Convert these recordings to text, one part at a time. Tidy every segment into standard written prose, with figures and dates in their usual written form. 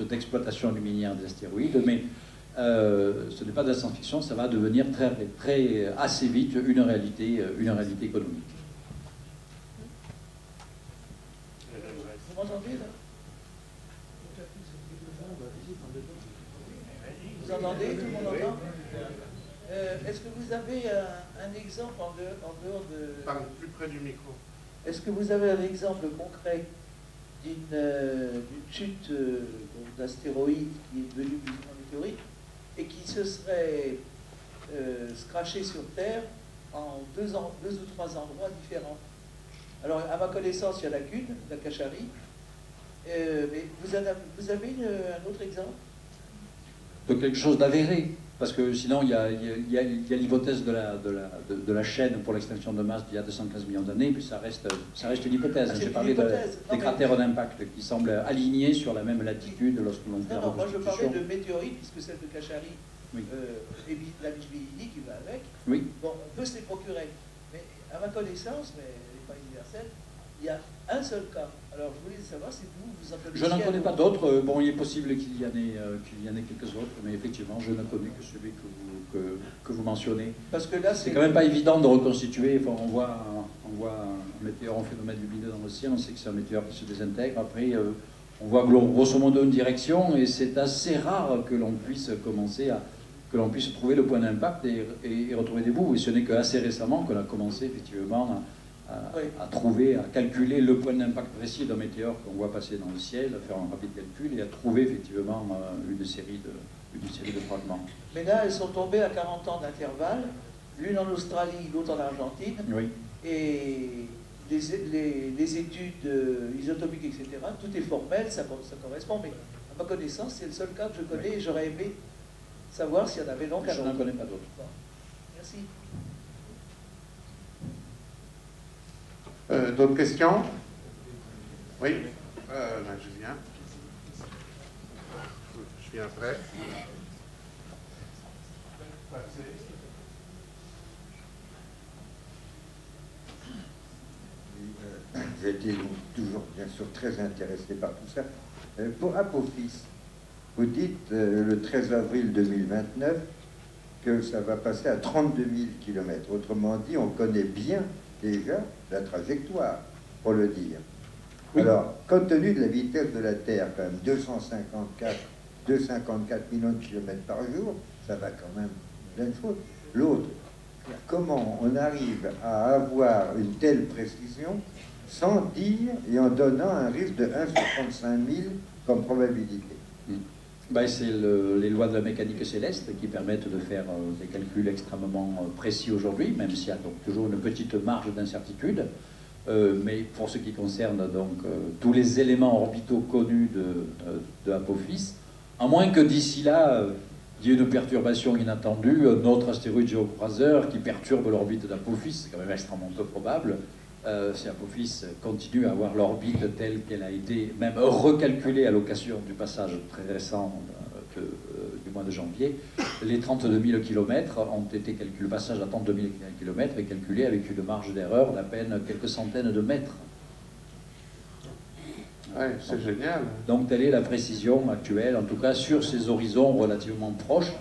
prospects d'exploitation minière des astéroïdes, mais ce n'est pas de la science-fiction, ça va devenir assez vite une réalité économique. Vous m'entendez là? Vous entendez? Tout le monde entend? Est-ce que vous avez un exemple en dehors de... Parle plus près du micro. Est-ce que vous avez un exemple concret d'une chute d'astéroïde qui est devenue plus un météorite et qui se serait scratché sur Terre en deux ou trois endroits différents? Alors, à ma connaissance, il y en a qu'une, la Cacharie. Mais vous avez un autre exemple? De quelque chose d'avéré, parce que sinon il y a l'hypothèse de la chaîne pour l'extinction de masse d'il y a 215 millions d'années, puis ça reste une hypothèse. J'ai parlé des cratères d'impact qui semblent alignés sur la même latitude lorsque l'on fait la reconstitution. Moi je parlais de météorites, puisque celle de Cacharie, oui. Et la Bijbélini qui va avec, oui. Bon, on peut se les procurer. Mais à ma connaissance, mais elle n'est pas universelle, il y a un seul cas. Alors je voulais savoir si vous en connaissez. Je n'en connais pas d'autres. Bon, il est possible qu'il y en ait quelques autres, mais effectivement, je n'en connais que celui que vous mentionnez. Parce que là, c'est quand même pas évident de reconstituer. Enfin, on voit un météore en phénomène lumineux dans le ciel, on sait que c'est un météore qui se désintègre. Après, on voit grosso modo une direction, et c'est assez rare que l'on puisse trouver le point d'impact et retrouver des bouts. Et ce n'est qu'assez récemment qu'on a commencé effectivement à calculer le point d'impact précis d'un météore qu'on voit passer dans le ciel, à faire un rapide calcul et à trouver effectivement une série de fragments. Mais là, elles sont tombées à 40 ans d'intervalle, l'une en Australie, l'autre en Argentine. Oui. Et les études isotopiques, etc., tout est formel, ça correspond. Mais à ma connaissance, c'est le seul cas que je connais, et j'aurais aimé savoir s'il y en avait donc un autre. Je n'en connais pas d'autres. Bon. Merci. D'autres questions? Oui, je viens. Je viens après. J'ai été toujours, bien sûr, très intéressé par tout ça. Pour Apophis, vous dites le 13 avril 2029 que ça va passer à 32 000 km. Autrement dit, on connaît bien déjà la trajectoire, pour le dire. Oui. Alors, compte tenu de la vitesse de la Terre, quand même, 254 millions de kilomètres par jour, ça va quand même plein de choses. L'autre, comment on arrive à avoir une telle précision sans dire et en donnant un risque de 1 sur 35 000 comme probabilité? Ben, c'est les lois de la mécanique céleste qui permettent de faire des calculs extrêmement précis aujourd'hui, même s'il y a donc toujours une petite marge d'incertitude. Mais pour ce qui concerne donc tous les éléments orbitaux connus de Apophis, à moins que d'ici là, il y ait une perturbation inattendue, un autre astéroïde géocroiseur qui perturbe l'orbite d'Apophis, c'est quand même extrêmement peu probable. Si Apophis continue à avoir l'orbite telle qu'elle a été même recalculée à l'occasion du passage très récent du mois de janvier, les 32 000 km ont été calculés, le passage à 32 000 km est calculé avec une marge d'erreur d'à peine quelques centaines de mètres. Oui, c'est génial. Donc telle est la précision actuelle, en tout cas sur ces horizons relativement proches.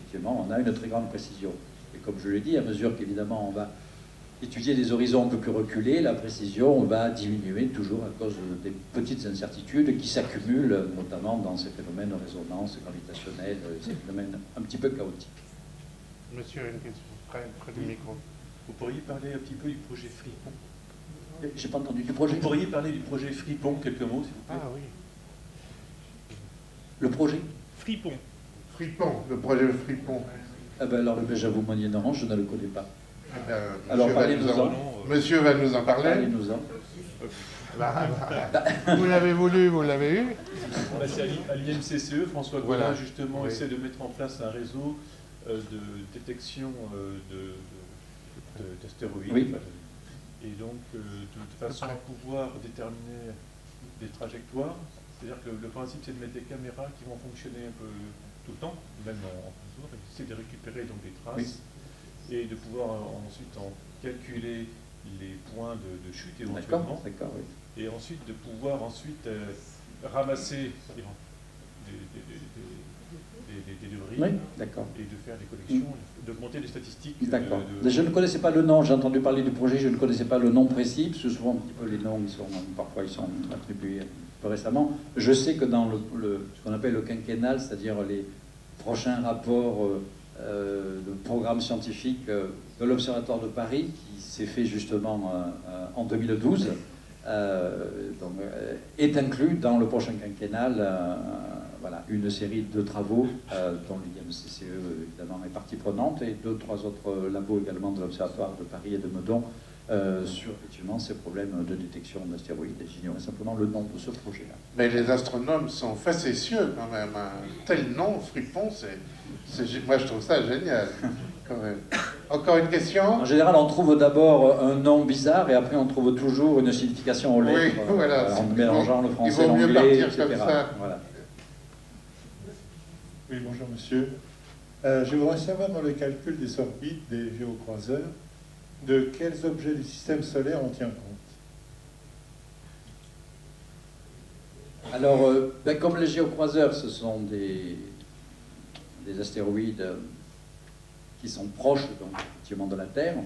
Effectivement, on a une très grande précision. Et comme je l'ai dit, à mesure qu'évidemment on va étudier des horizons un peu plus reculés, la précision va diminuer toujours à cause des petites incertitudes qui s'accumulent, notamment dans ces phénomènes de résonance gravitationnelle, ces phénomènes un petit peu chaotiques. Monsieur, une question, près du micro. Vous pourriez parler un petit peu du projet Fripon? J'ai pas entendu du projet. Vous pourriez parler du projet Fripon, quelques mots, s'il vous plaît? Ah oui. Le projet Fripon. Fripon, le projet Fripon. Ah ben alors, j'avoue, mon ignorance, je ne le connais pas. Alors, parlez-nous-en. Monsieur va nous en parler. Parlez-nous-en. Vous l'avez voulu, vous l'avez eu. C'est à l'IMCCE, François Collin, justement, essaie de mettre en place un réseau de détection d'astéroïdes. Oui. Et donc, de façon à pouvoir déterminer des trajectoires, c'est-à-dire que le principe, c'est de mettre des caméras qui vont fonctionner un peu tout le temps, même en jour, et c'est de récupérer donc des traces, et de pouvoir ensuite en calculer les points de chute éventuellement. D'accord, oui. Et ensuite de pouvoir ramasser pénurie, Oui, d'accord. et de faire des collections, d'augmenter les statistiques. D'accord. Je ne connaissais pas le nom, j'ai entendu parler du projet, je ne connaissais pas le nom précis, parce que souvent, un petit peu, les noms, parfois, ils sont attribués un peu récemment. Je sais que dans ce qu'on appelle le quinquennal, c'est-à-dire les prochains rapports de programme scientifique de l'Observatoire de Paris, qui s'est fait justement en 2012, est inclus dans le prochain quinquennal voilà, une série de travaux dont l'IMCCE évidemment est partie prenante et 2-3 autres labos également de l'Observatoire de Paris et de Meudon sur effectivement ces problèmes de détection d'astéroïdes. J'ignorais simplement le nom de ce projet-là. Mais les astronomes sont facétieux quand même. Un tel nom, Fripon, moi je trouve ça génial. Quand même. Encore une question? En général, on trouve d'abord un nom bizarre et après on trouve toujours une signification aux lettres. Oui, voilà. En mélangeant le français, Il vaut mieux l'anglais, partir etc. comme ça. Voilà. Oui, bonjour monsieur. Je voudrais savoir dans le calcul des orbites des géocroiseurs, de quels objets du système solaire on tient compte? Alors, comme les géocroiseurs, ce sont des astéroïdes qui sont proches donc, effectivement de la Terre,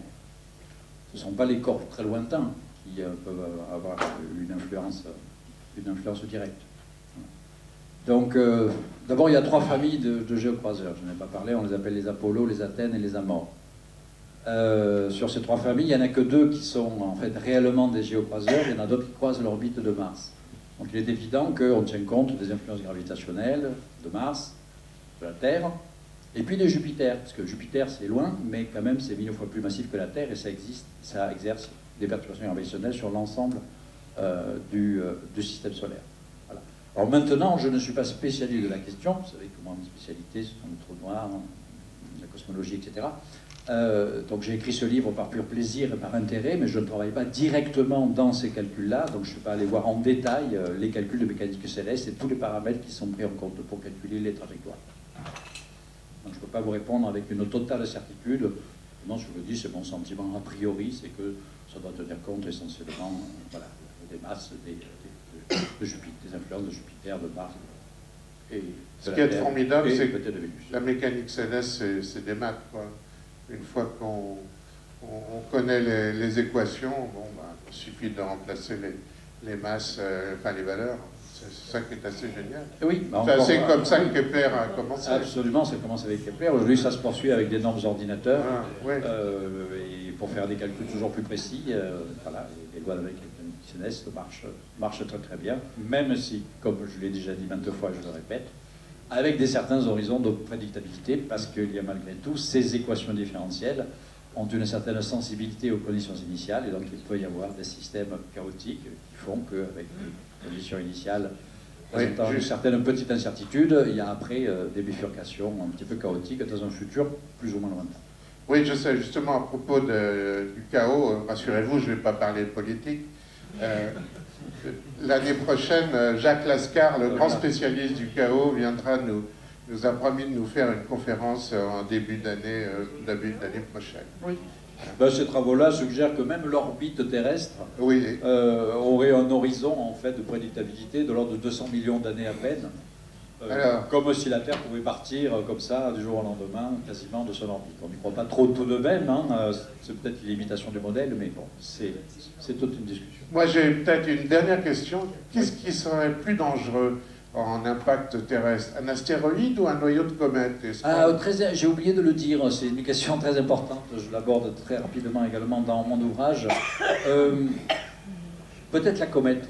ce ne sont pas les corps très lointains qui peuvent avoir une influence directe. Donc, d'abord, il y a 3 familles de géocroiseurs. Je n'en ai pas parlé, on les appelle les Apollo, les Athènes et les Amors. Sur ces 3 familles, il n'y en a que 2 qui sont en fait réellement des géocroiseurs, il y en a d'autres qui croisent l'orbite de Mars. Donc il est évident qu'on tient compte des influences gravitationnelles de Mars, de la Terre, et puis de Jupiter, parce que Jupiter c'est loin, mais quand même c'est 1000 fois plus massif que la Terre, et ça exerce des perturbations gravitationnelles sur l'ensemble du système solaire. Voilà. Alors maintenant, je ne suis pas spécialiste de la question, vous savez que moi, ma spécialité, ce sont les trous noirs, la cosmologie, etc. Donc j'ai écrit ce livre par pur plaisir et par intérêt, mais je ne travaille pas directement dans ces calculs-là, donc je ne suis pas allé voir en détail les calculs de mécanique céleste et tous les paramètres qui sont pris en compte pour calculer les trajectoires. Donc je ne peux pas vous répondre avec une totale certitude. Non, je vous le dis, c'est mon sentiment a priori, c'est que ça doit tenir compte essentiellement voilà, des masses de Jupiter, des influences de Jupiter, de Mars. Et Ce qui est formidable, c'est que peut-être de Vénus. la mécanique céleste, c'est des maths, quoi. Une fois qu'on connaît les équations, bon, bah, il suffit de remplacer les masses, enfin les valeurs. C'est ça qui est assez génial. Oui, c'est assez comme ça que Kepler a commencé. Absolument, ça commence avec Kepler. Aujourd'hui, ça se poursuit avec d'énormes ordinateurs. Ah, oui. Et pour faire des calculs toujours plus précis, voilà, les lois de la mécanique céleste marchent très très bien, même si, comme je l'ai déjà dit maintes fois, je le répète, avec certains horizons de prédictabilité, parce qu'il y a malgré tout, ces équations différentielles ont une certaine sensibilité aux conditions initiales, et donc il peut y avoir des systèmes chaotiques qui font qu'avec les conditions initiales présentant une certaine petite incertitude, il y a après des bifurcations un petit peu chaotiques dans un futur plus ou moins lointain. Oui, je sais, justement, à propos du chaos, rassurez-vous, je ne vais pas parler de politique. L'année prochaine, Jacques Lascar, le grand spécialiste du chaos, viendra nous a promis de nous faire une conférence en début d'année prochaine. Oui. Ben, ces travaux-là suggèrent que même l'orbite terrestre oui. Aurait un horizon en fait de prédictabilité de l'ordre de 200 millions d'années à peine. Comme si la Terre pouvait partir comme ça du jour au lendemain, quasiment de son orbite. On n'y croit pas trop tout de même, hein. C'est peut-être une limitation du modèle, mais bon, c'est toute une discussion. Moi j'ai peut-être une dernière question. Qu'est-ce qui serait plus dangereux en impact terrestre, un astéroïde ou un noyau de comète? J'ai oublié de le dire, c'est une question très importante, je l'aborde très rapidement également dans mon ouvrage. Peut-être la comète,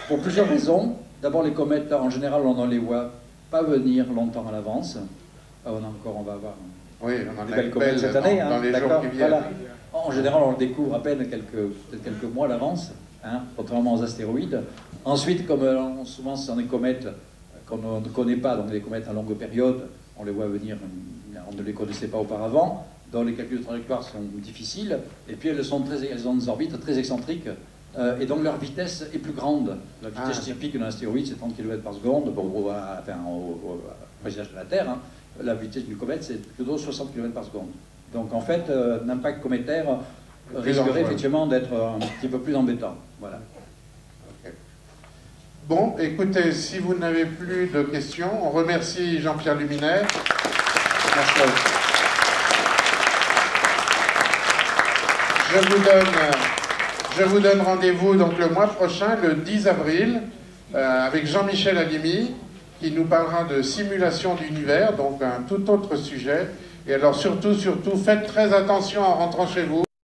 pour plusieurs raisons. D'abord, les comètes, en général, on ne les voit pas venir longtemps à l'avance. On va avoir des belles comètes cette année. Dans les jours qui viennent. Voilà. En général, on le découvre à peine peut-être quelques mois à l'avance, hein, contrairement aux astéroïdes. Ensuite, comme souvent ce sont des comètes qu'on ne connaît pas, donc des comètes à longue période, on les voit venir, on ne les connaissait pas auparavant, dont les calculs de trajectoire sont difficiles, et puis elles ont des orbites très excentriques, et donc leur vitesse est plus grande. La vitesse typique d'un astéroïde, c'est 30 km par seconde, bon, au paysage de la Terre, hein. La vitesse d'une comète, c'est plutôt 60 km par seconde. Donc en fait, l'impact cométaire risquerait effectivement d'être un petit peu plus embêtant. Voilà. Bon, écoutez, si vous n'avez plus de questions, on remercie Jean-Pierre Luminaire. Merci à vous. Je vous donne rendez-vous donc le mois prochain, le 10 avril, avec Jean-Michel Halimi, qui nous parlera de simulation d'univers, donc un tout autre sujet. Et alors surtout, faites très attention en rentrant chez vous.